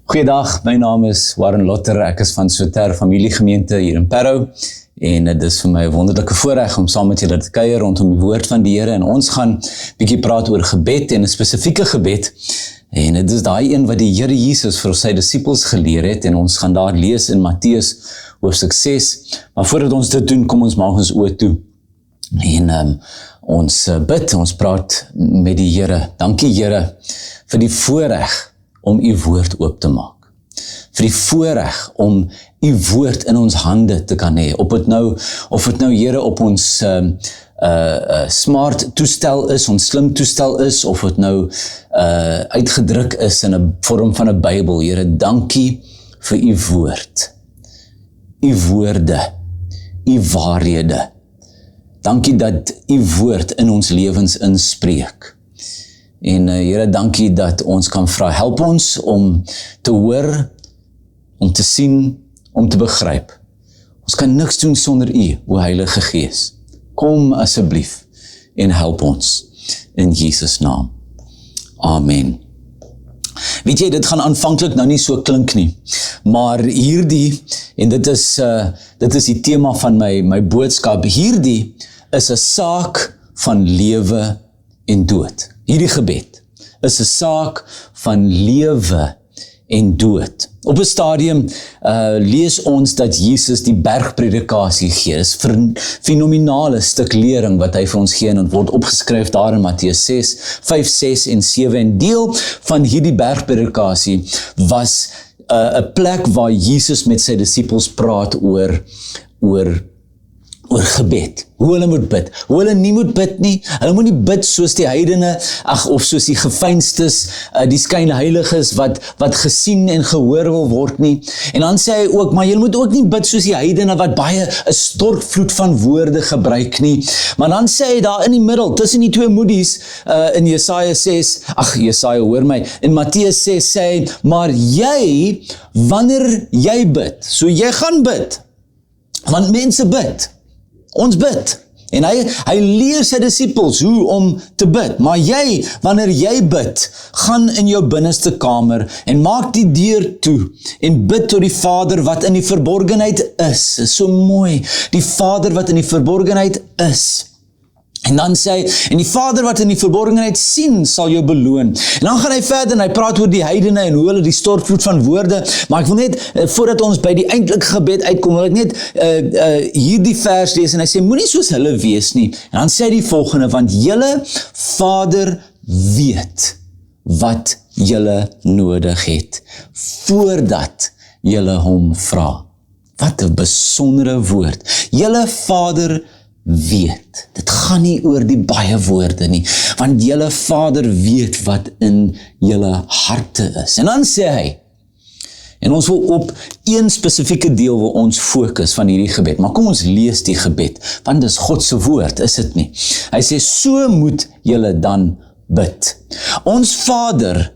Goeiedag, my naam is Warren Lotter, ek is van Soter familiegemeente hier in Parow en dit is vir my 'n wonderlike voorreg om saam met julle te kuier rondom die woord van die Here en ons gaan bietjie praat oor gebed en 'n spesifieke gebed en dit is daai een wat die Here Jesus vir sy disippels geleer het en ons gaan daar lees in Matteus hoofstuk 6, maar voordat ons dit doen, kom ons maak ons oë toe en ons bid, ons praat met die Here. Dankie Here vir die voorreg om u woord oop te maak. Vir die voorreg om u woord in ons hande te kan hê. Of het nou Here op ons smart toestel is, ons slim toestel is, of het nou uitgedruk is in 'n vorm van 'n Bybel. Here, dankie vir u woord. U woorde, u waarhede. Dankie dat u woord in ons lewens inspreek. En Here, dankie dat ons kan vra, help ons om te hoor, om te sien, om te begryp. Ons kan niks doen sonder u, o Heilige Gees. Kom asseblief en help ons in Jesus naam. Amen. Weet jy, dit gaan aanvanklik nou nie so klink nie, maar hierdie, en dit is die tema van my boodskap, hierdie is 'n saak van lewe en dood. Hierdie gebed is 'n saak van lewe en dood. Op 'n stadium lees ons dat Jesus die bergpredikasie gee. Dis 'n fenominale stuk lering wat hy vir ons gee en dit word opgeskryf daar in Matteus 6, 5, 6 en 7. En deel van hierdie bergpredikasie was 'n plek waar Jesus met sy disippels praat oor gebed, hoe hulle moet bid, hoe hulle nie moet bid nie, hulle moet nie bid soos die heidene, of soos die geveinstes, die skynheiliges wat gesien en gehoor wil word nie, en dan sê hy ook, maar jy moet ook nie bid soos die heidene wat baie 'n stortvloed van woorde gebruik nie, maar dan sê hy daar in die middel, tussen die twee moedies, in Jesaja 6, hoor my, in Matteus 6 sê hy, maar jy, wanneer jy bid, so jy gaan bid, want mense bid, ons bid, en hy leer sy disippels hoe om te bid, maar jy, wanneer jy bid, gaan in jou binneste kamer, en maak die deur toe, en bid tot die Vader wat in die verborgenheid is so mooi, die Vader wat in die verborgenheid is, en dan sê hy, en die Vader wat in die verborgenheid sien, sal jou beloon. En dan gaan hy verder en hy praat oor die heidene en hoe hulle die stortvloed van woorde, maar ek wil net, voordat ons by die eintlike gebed uitkom, wil ek net hierdie vers lees en hy sê, moenie soos hulle wees nie. En dan sê hy die volgende, want julle Vader weet wat julle nodig het, voordat julle hom vra. Wat 'n besondere woord. Julle Vader weet. Dit gaan nie oor die baie woorde nie, want julle Vader weet wat in julle harte is. En dan sê hy, en ons wil op een spesifieke deel wil ons fokus van hierdie gebed, maar kom ons lees die gebed, want dit is God se woord, is dit nie? Hy sê, so moet julle dan bid. Ons Vader,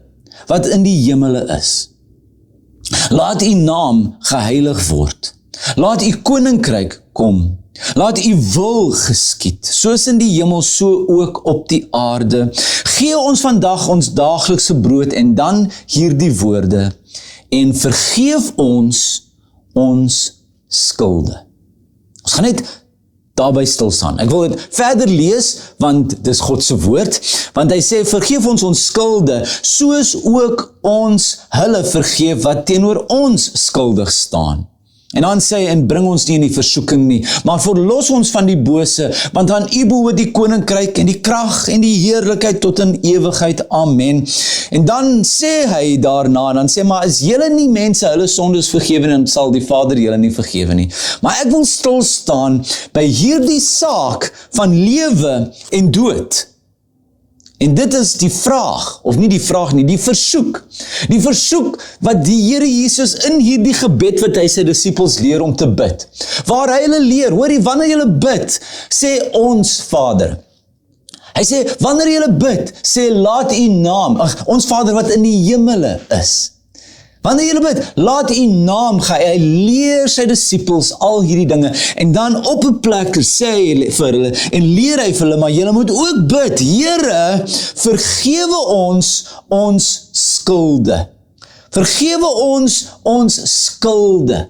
wat in die hemele is, laat u naam geheilig word. Laat u koninkryk kom. Laat u wil geskied, soos in die hemel, so ook op die aarde. Gee ons vandag ons daaglikse brood en dan hierdie woorde en vergeef ons skulde. Ons gaan net daarby stil staan. Ek wil dit verder lees, want dis God se woord, want hy sê, vergeef ons skulde, soos ook ons hulle vergeef wat teenoor ons skuldig staan. En dan sê hy, en bring ons nie in die versoeking nie, maar verlos ons van die bose, want aan u behoort die koninkryk en die krag en die heerlikheid tot in ewigheid. Amen. En dan sê hy daarna, dan sê, maar as julle nie mense hulle sondes vergewe, dan sal die Vader julle nie vergewe nie. Maar ek wil stil staan by hierdie saak van lewe en dood. En dit is die vraag, of nie die vraag nie, die versoek wat die Here Jesus in hierdie gebed wat hy sy disippels leer om te bid, waar hy hulle leer, hoorie, wanneer julle bid, sê ons Vader. Hy sê, wanneer julle bid, sê laat u naam, ons Vader wat in die hemele is. Wanneer julle bid, laat u naam gaan, hy leer sy disippels al hierdie dinge, en dan op 'n plek sê hy vir hulle, en leer hy vir hulle, maar julle moet ook bid, Here, vergewe ons skulde. Vergewe ons skulde.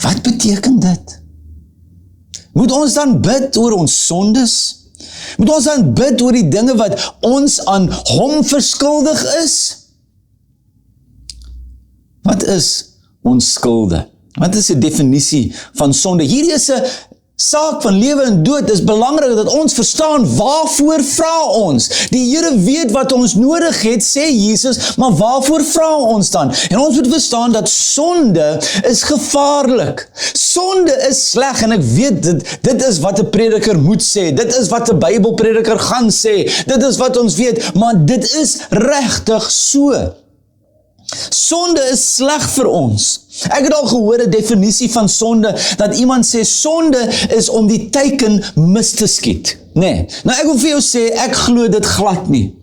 Wat beteken dit? Moet ons dan bid oor ons sondes? Moet ons dan bid oor die dinge wat ons aan hom verskuldig is? Wat is ons skulde? Wat is die definisie van sonde? Hierdie is 'n saak van lewe en dood. Is belangrik dat ons verstaan waarvoor vra ons. Die Here weet wat ons nodig het, sê Jesus, maar waarvoor vra ons dan? En ons moet verstaan dat sonde is gevaarlik. Sonde is sleg en ek weet dit is wat 'n prediker moet sê. Dit is wat 'n Bybelprediker gaan sê. Dit is wat ons weet, maar dit is regtig so. Sonde is sleg vir ons. Ek het al gehoor 'n definisie van sonde, dat iemand sê, sonde is om die teiken mis te skiet. Nee, nou ek wil vir jou sê, ek glo dit glad nie.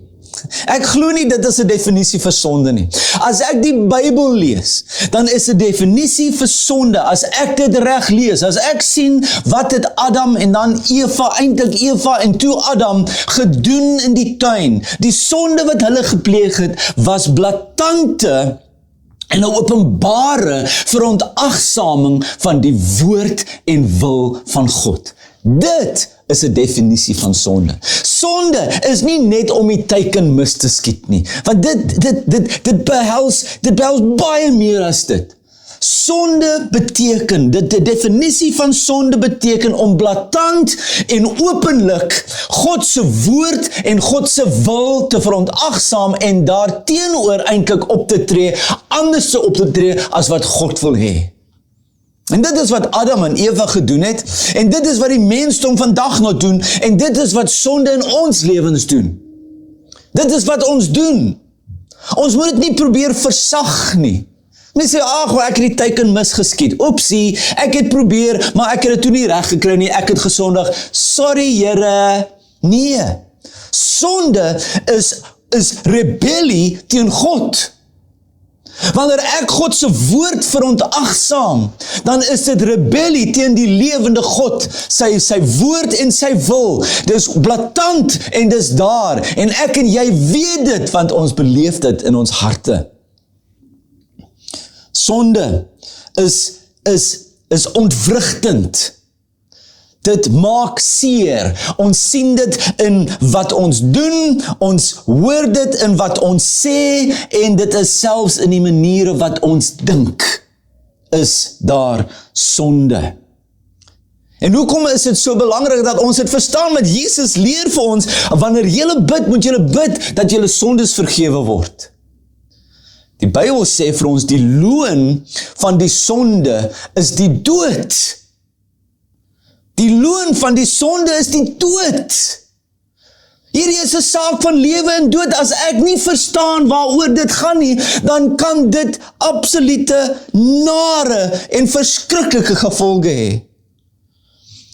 Ek glo nie dit is 'n definisie vir sonde nie. As ek die Bybel lees, dan is 'n definisie vir sonde, as ek dit reg lees, as ek sien wat het Adam en dan eintlik Eva en toe Adam gedoen in die tuin. Die sonde wat hulle gepleeg het, was blaatante en 'n openbare verontagsaming van die woord en wil van God. Dit is 'n definisie van sonde. Sonde is nie net om die teiken mis te skiet nie, want dit behels baie meer as dit. Sonde beteken, die definisie van sonde beteken om blaatant en openlik God se woord en God se wil te verontagsaam en daarteenoor eintlik op te tree, anders op te tree as wat God wil hê. En dit is wat Adam en Eva gedoen het, en dit is wat die mensdom vandag nog doen, en dit is wat sonde in ons lewens doen. Dit is wat ons doen. Ons moet dit nie probeer versag nie. Mense sê, ek het die teiken misgeskiet. Oepsie, ek het probeer, maar ek het dit toe nie reg gekry nie, ek het gesondig. Sorry Here. Nee. Sonde is rebellie teen God. Wanneer ek God se woord verontagsaam, dan is dit rebellie teen die lewende God, sy woord en sy wil. Dis blaatant en dis daar, en ek en jy weet dit, want ons beleef dit in ons harte. Sonde is ontwrigtend. Dit maak seer. Ons sien dit in wat ons doen, ons hoor dit in wat ons sê, en dit is selfs in die maniere wat ons dink, is daar sonde. En hoekom is dit so belangrik dat ons dit verstaan? Want Jesus leer vir ons, wanneer julle bid, moet julle bid dat julle sondes vergewe word. Die Bybel sê vir ons, die loon van die sonde is die dood. Die loon van die sonde is die dood. Hierdie is 'n saak van lewe en dood. As ek nie verstaan waaroor dit gaan nie, dan kan dit absolute nare en verskriklike gevolge hê.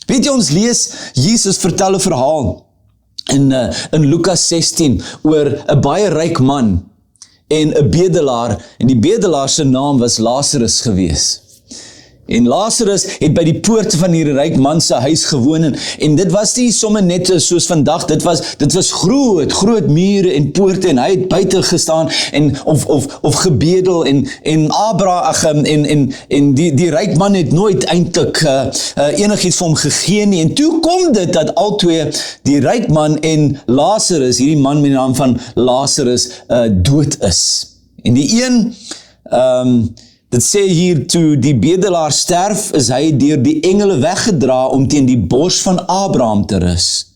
Weet jy, ons lees, Jesus vertel 'n verhaal in Lukas 16 oor 'n baie ryk man en 'n bedelaar, en die bedelaar se naam was Lazarus gewees. En Lazarus het by die poorte van hierdie ryk man se huis gewoon, en dit was nie sommer net soos vandag, dit was groot mure en poorte, en hy het buite gestaan, en of gebedel, en Abraham, en die ryk man het nooit eintlik enigiets vir hom gegee nie, en toe kom dit dat albei, die ryk man en Lazarus, hierdie man met die naam van Lazarus, dood is. En die een, dit sê hier, toe die bedelaar sterf, is hy deur die engele weggedra om teen die bors van Abraham te rus.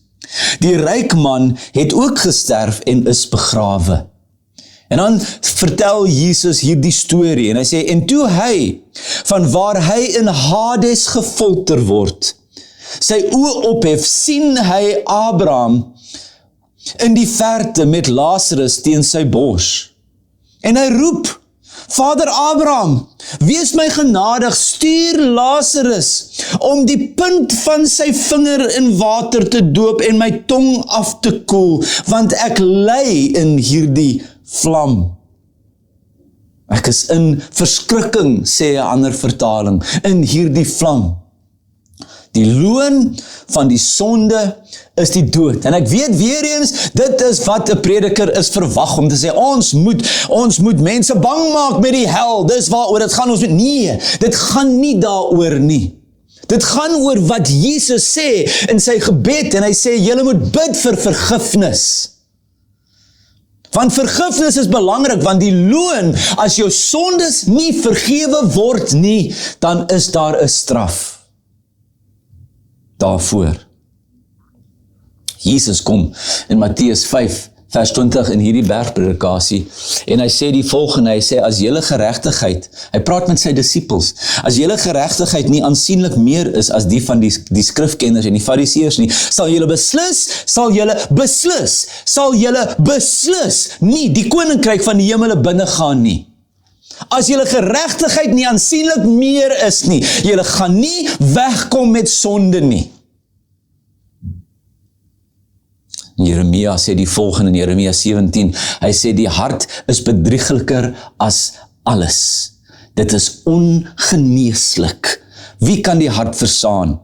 Die ryk man het ook gesterf en is begrawe. En dan vertel Jesus hierdie storie, en hy sê, en toe hy, van waar hy in Hades gefolter word, sy oë ophef, sien hy Abraham in die verte met Lazarus teen sy bors. En hy roep, Vader Abraham, wees my genadig, stuur Lazarus om die punt van sy vinger in water te doop en my tong af te koel, want ek ly in hierdie vlam. Ek is in verskrikking, sê 'n ander vertaling, in hierdie vlam. Die loon van die sonde is die dood. En ek weet weer eens, dit is wat 'n prediker is verwag om te sê, ons moet mense bang maak met die hel, dis waaroor dit gaan, nee, dit gaan nie daaroor nie. Dit gaan oor wat Jesus sê in sy gebed, en hy sê, julle moet bid vir vergifnis. Want vergifnis is belangrik, want die loon, as jou sondes nie vergewe word nie, dan is daar 'n straf daarvoor. Jesus kom in Matteus 5, vers 20 in hierdie bergpredikasie, en hy sê die volgende, hy sê, as julle geregtigheid, hy praat met sy disippels, as julle geregtigheid nie aansienlik meer is as die van die skrifkenners en die fariseërs nie, sal julle beslis nie die koninkryk van die hemele binne gaan nie. As julle geregtigheid nie aansienlik meer is nie, julle gaan nie wegkom met sonde nie. Jeremia sê die volgende in Jeremia 17, hy sê die hart is bedriegeliker as alles. Dit is ongeneeslik. Wie kan die hart versaan?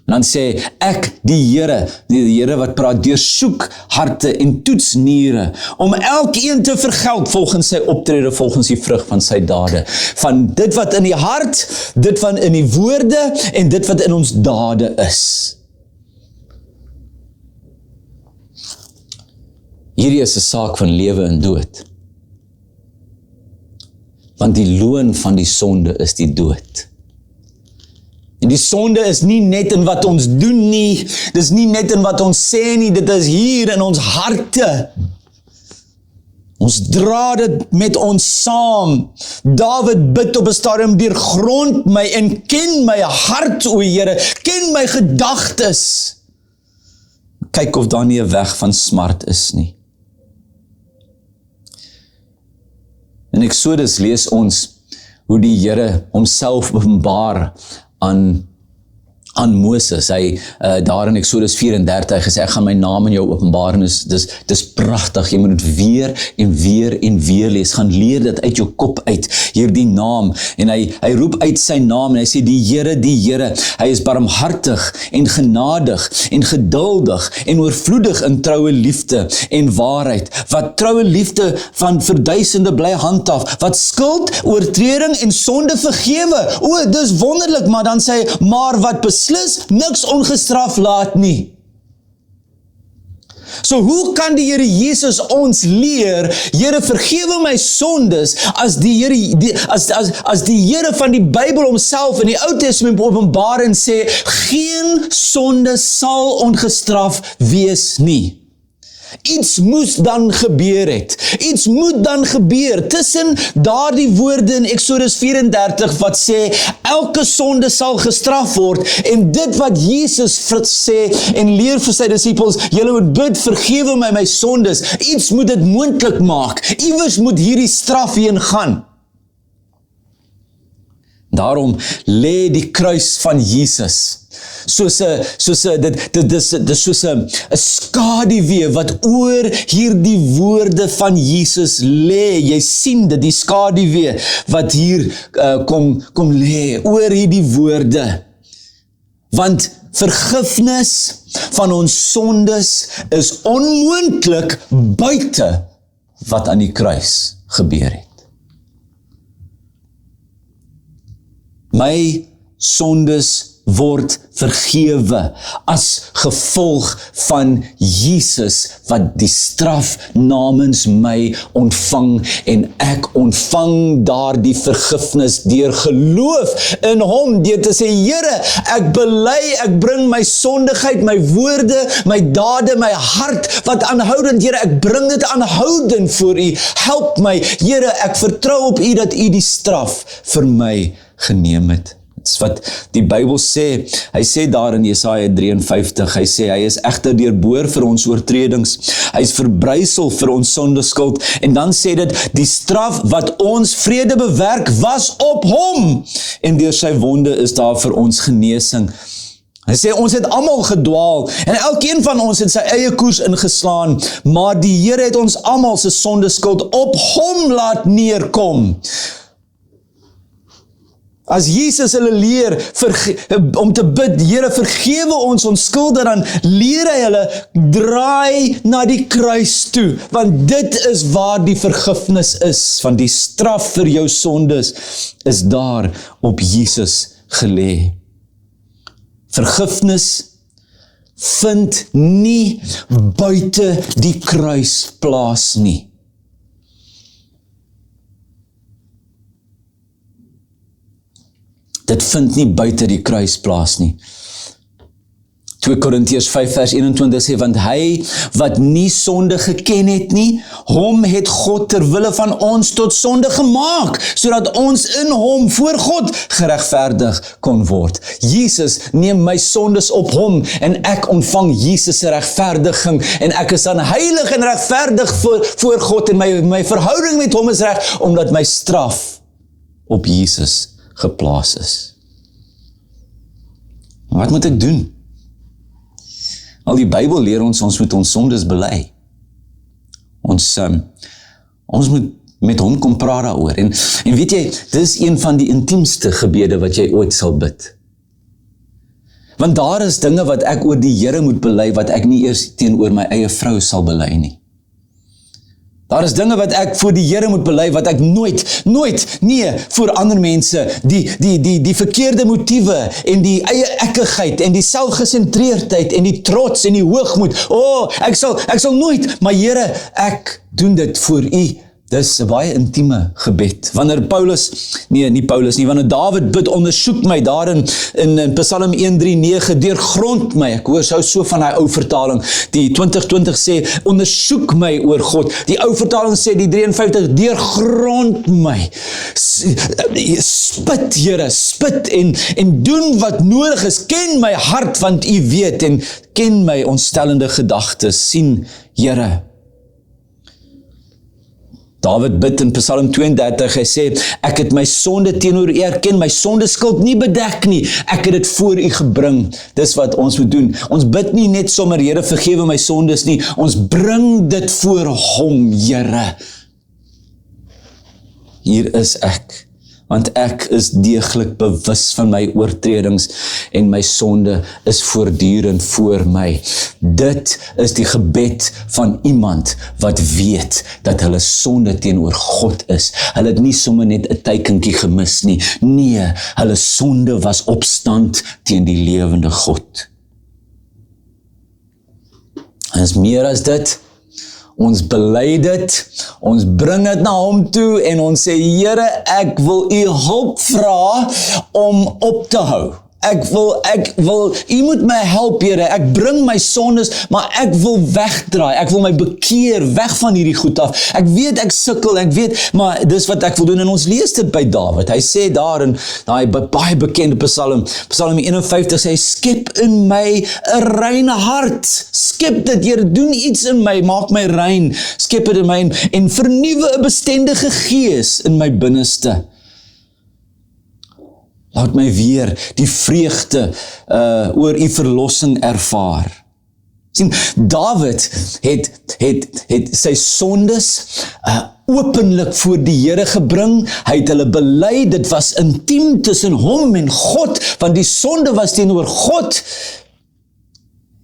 En dan sê ek, die Here wat praat, deursoek harte en toets niere, om elkeen te vergeld volgens sy optrede, volgens die vrug van sy dade. Van dit wat in die hart, dit wat in die woorde, en dit wat in ons dade is. Hierdie is 'n saak van lewe en dood. Want die loon van die sonde is die dood. En die sonde is nie net in wat ons doen nie, dis nie net in wat ons sê nie, dit is hier in ons harte. Ons dra dit met ons saam. Dawid bid op 'n stadium, deurgrond my en ken my hart, o Here, ken my gedagtes. Kyk of daar nie 'n weg van smart is nie. In Exodus lees ons hoe die Here homself openbaar aan Moses. Hy daar in Exodus 34 gesê, ek gaan my naam in jou openbaar, en dis pragtig, jy moet dit weer en weer en weer lees, gaan leer dit uit jou kop uit, hierdie naam, en hy roep uit sy naam, en hy sê, die Here, hy is barmhartig en genadig en geduldig en oorvloedig in troue liefde en waarheid, wat troue liefde van verduisende bly handhaaf, wat skuld, oortreding en sonde vergewe. O, dis wonderlik, maar dan sê hy, maar wat beslis niks ongestraf laat nie. So hoe kan die Here Jesus ons leer, Here vergewe my sondes, as die Here van die Bybel homself in die Ou Testament openbaar en sê, geen sonde sal ongestraf wees nie. Iets moes dan gebeur het. Iets moet dan gebeur tussen daardie woorde in Exodus 34 wat sê, elke sonde sal gestraf word, en dit wat Jesus sê en leer vir sy disippels, julle moet bid, vergewe my sondes. Iets moet dit moontlik maak. Iewers moet hierdie straf heen gaan. Daarom lê die kruis van Jesus soos 'n skaduwee wat oor hierdie woorde van Jesus lê. Jy sien dit, die skaduwee wat hier kom lê oor hierdie woorde. Want vergifnis van ons sondes is onmoontlik buite wat aan die kruis gebeur het. My sondes word vergewe as gevolg van Jesus wat die straf namens my ontvang, en ek ontvang daardie vergifnis deur geloof in hom, deur te sê, Here, ek bely, ek bring my sondigheid, my woorde, my dade, my hart, wat aanhoudend, Here, ek bring dit aanhoudend voor U, help my, Here, ek vertrou op U dat U die straf vir my geneem het. Dit is wat die Bybel sê. Hy sê daar in Jesaja 53, hy sê, hy is egter deurboor vir ons oortredings, hy is verbrysel vir ons sondeskuld, en dan sê dit, die straf wat ons vrede bewerk was op hom, en deur sy wonde is daar vir ons genesing. Hy sê, ons het almal gedwaal, en elkeen van ons het sy eie koers ingeslaan, maar die Here het ons almal se sondeskuld op hom laat neerkom. As Jesus hulle leer om te bid, Here vergewe ons skulde, dan leer hy hulle, draai na die kruis toe, want dit is waar die vergifnis is, van die straf vir jou sondes, is daar op Jesus gelê. Vergifnis vind nie buite die kruis plaas nie. Dit vind nie buite die kruis plaas nie. 2 Korintiërs 5 vers 21 sê, want hy wat nie sonde geken het nie, hom het God ter wille van ons tot sonde gemaak, sodat ons in hom voor God geregverdig kon word. Jesus neem my sondes op hom, en ek ontvang Jesus se regverdiging, en ek is dan heilig en regverdig voor God, en my verhouding met hom is reg, omdat my straf op Jesus geplaas is. Wat moet ek doen? Al die Bybel leer ons moet ons sondes bely. Ons moet met hom kom praat daaroor. En weet jy, dit is een van die intiemste gebede wat jy ooit sal bid. Want daar is dinge wat ek oor die Here moet bely, wat ek nie eers teenoor my eie vrou sal bely nie. Daar is dinge wat ek voor die Here moet bely, wat ek nooit, nee, voor ander mense, die verkeerde motiewe, en die eie ekkigheid, en die selfgesentreerdheid, en die trots, en die hoogmoed, ek sal nooit, maar Here, ek doen dit voor U. Dis 'n baie intieme gebed. Wanneer wanneer Dawid bid, ondersoek my, daar in Psalm 139, deurgrond my, ek hoor so van die ou vertaling, die 2020 sê, ondersoek my oor God, die ou vertaling sê, die 53, deurgrond my, spit Here, spit en doen wat nodig is, ken my hart, want U weet, en ken my ontstellende gedagtes, sien Here. Dawid bid in Psalm 32, hy sê, ek het my sonde teenoor U erken, my sondeskuld nie bedek nie, ek het dit voor U gebring. Dis wat ons moet doen. Ons bid nie net sommer, Here vergewe my sondes nie, ons bring dit voor Hom, Here. Hier is ek, want ek is deeglik bewus van my oortredings, en my sonde is voortdurend voor my. Dit is die gebed van iemand wat weet dat hulle sonde teenoor God is. Hulle het nie sommer net 'n teikenkie gemis nie. Nee, hulle sonde was opstand teen die lewende God. En is meer as dit. Ons bely dit, ons bring dit na Hom toe, en ons sê, Here, ek wil U hulp vra om op te hou. Ek wil, U moet my help, Here, ek bring my sondes, maar ek wil wegdraai, ek wil my bekeer, weg van hierdie goed af. Ek weet, ek sukkel, ek weet, maar dis wat ek wil doen, en ons lees dit by Dawid. Hy sê daar in daai baie bekende Psalm 51 sê hy, skep in my 'n reine hart, skep dit, Here, doen iets in my, maak my rein, skep dit in my, en vernuwe 'n bestendige gees in my binneste. Laat my weer die vreugde oor U verlossing ervaar. Sien, Dawid het sy sondes openlik voor die Here gebring, hy het hulle bely, dit was intiem tussen hom en God, want die sonde was teenoor God,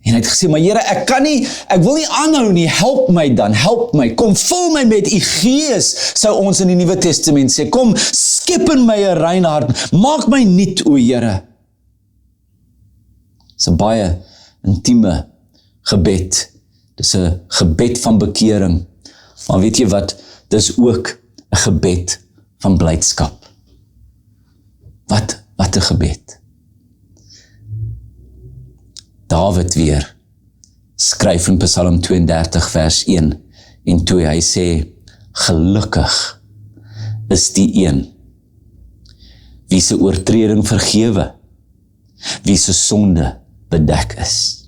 en hy het gesê, maar Here, ek wil nie aanhou nie, help my dan, help my, kom vul my met U Gees, sou ons in die Nuwe Testament sê, kom skep in my 'n rein hart, maak my nuut, o Here. Dis 'n baie intieme gebed, dis 'n gebed van bekering, maar weet jy wat, dis ook 'n gebed van blydskap. Wat 'n gebed. Dawid weer skryf in Psalm 32 vers 1 en 2, hy sê, gelukkig is die een, wie se oortreding vergewe, wie se sonde bedek is.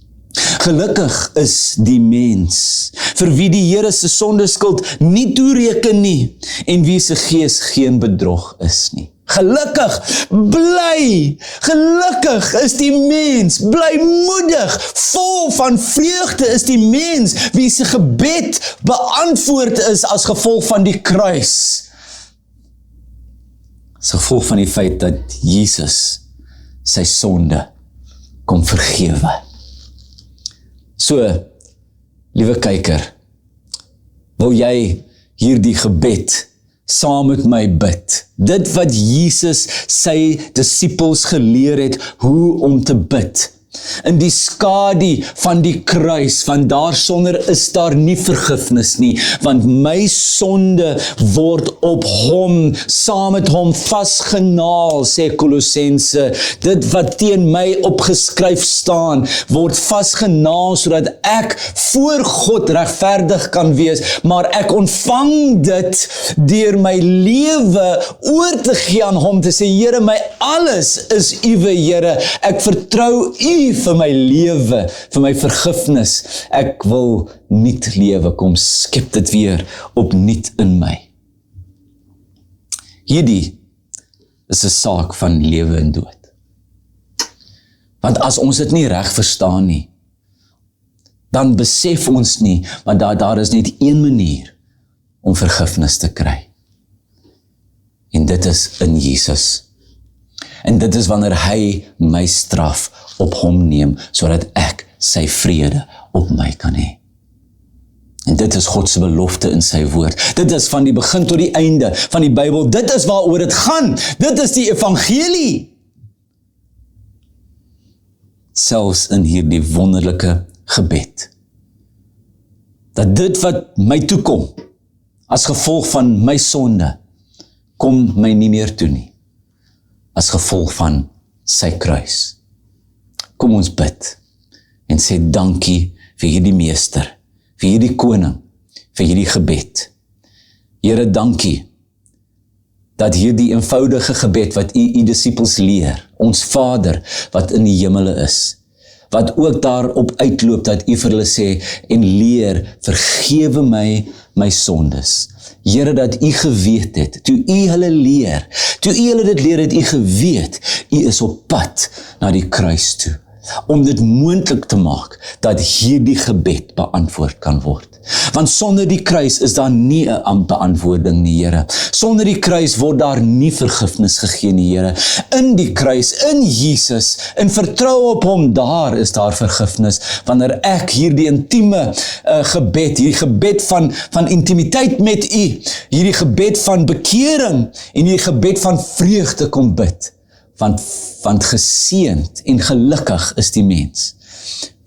Gelukkig is die mens, vir wie die Here se sondeskuld nie toereken nie, en wie se gees geen bedrog is nie. Gelukkig, bly, gelukkig is die mens, blymoedig, vol van vreugde is die mens, wie se gebed beantwoord is as gevolg van die kruis. as gevolg van die feit dat Jesus sy sonde kom vergewe. So, liewe kyker, wil jy hierdie gebed saam met my bid? Dit wat Jesus sy disippels geleer het hoe om te bid. In die skadu van die kruis, want daarsonder is daar nie vergifnis nie, want my sonde word op hom, saam met hom vasgenaal, sê Kolossense. Dit wat teen my opgeskryf staan, word vasgenaal, sodat ek voor God regverdig kan wees, maar ek ontvang dit deur my lewe oor te gee aan hom, te sê, Here, my alles is uwe, Here, ek vertrou u vir my lewe, vir my vergifnis. Ek wil nuut lewe, kom skep dit weer opnuut in my. Hierdie is 'n saak van lewe en dood. Want as ons dit nie reg verstaan nie, dan besef ons nie, want daar is net een manier om vergifnis te kry. En dit is in Jesus. En dit is wanneer hy my straf op hom neem, sodat ek sy vrede op my kan hê. En dit is God se belofte in sy woord. Dit is van die begin tot die einde van die Bybel. Dit is waaroor dit gaan. Dit is die evangelie. Selfs in hierdie wonderlike gebed. Dat dit wat my toekom, as gevolg van my sonde, kom my nie meer toe nie. As gevolg van sy kruis. Kom ons bid en sê dankie vir hierdie meester, vir hierdie koning, vir hierdie gebed. Here, dankie dat hierdie eenvoudige gebed wat u disippels leer, ons Vader wat in die hemele is, wat ook daarop uitloop dat u vir hulle sê en leer, vergewe my sondes. Here, dat u geweet het, toe u hulle leer, toe u hulle dit leer, het u geweet, u is op pad na die kruis toe, om dit moontlik te maak, dat hierdie gebed beantwoord kan word. Want sonder die kruis is daar nie 'n beantwoording nie, Here. Sonder die kruis word daar nie vergifnis gegee nie, Here. In die kruis, in Jesus, in vertrou op hom, daar is daar vergifnis. Wanneer ek hierdie intieme gebed, hierdie gebed van intimiteit met u, hierdie gebed van bekering en hierdie gebed van vreugde kom bid. Want geseënd en gelukkig is die mens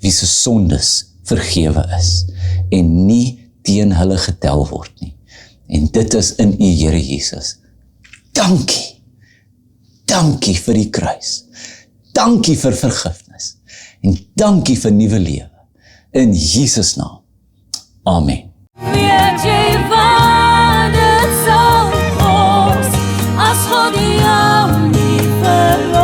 wie se sondes vergewe is en nie teen hulle getel word nie. En dit is in u Here Jesus. Dankie. Dankie vir die kruis. Dankie vir vergifnis. En dankie vir nuwe lewe. In Jesus naam. Amen. Weet jy wat dit sal ons as God jou nie verloor?